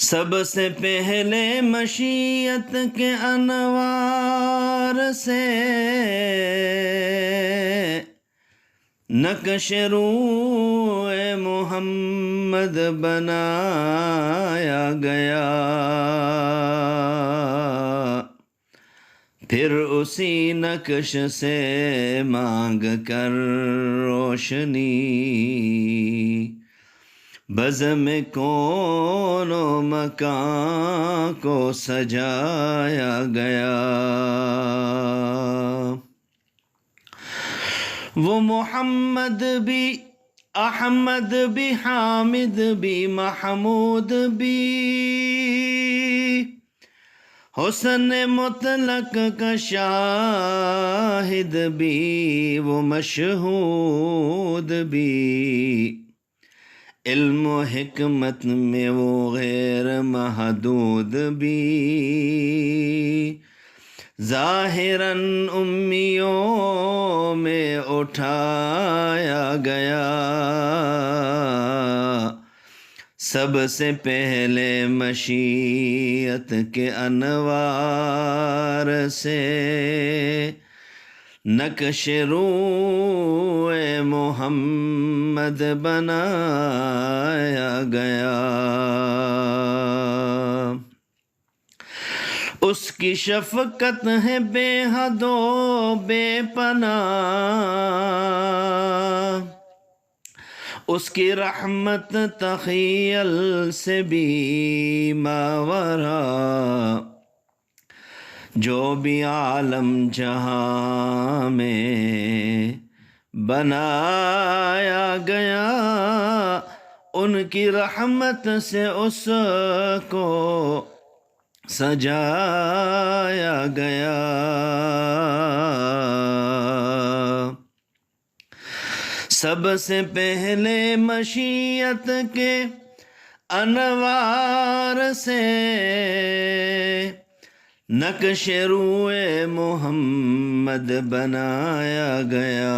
سب سے پہلے مشیت کے انوار سے نقش روح محمد بنایا گیا، پھر اسی نقش سے مانگ کر روشنی بزم کون و مکان کو سجایا گیا۔ وہ محمد بھی، احمد بھی، حامد بھی، محمود بھی، حسن مطلق کا شاہد بھی، وہ مشہود بھی، علم و حکمت میں وہ غیر محدود بھی، ظاہراً امیوں میں اٹھایا گیا، سب سے پہلے مشیت کے انوار سے نقش روح محمد بنایا گیا۔ اس کی شفقت ہے بے حد و بے پناہ، اس کی رحمت تخیل سے بھی ماورا، جو بھی عالم جہاں میں بنایا گیا، ان کی رحمت سے اس کو سجایا گیا۔ سب سے پہلے مشیت کے انوار سے نقش روح محمد بنایا گیا۔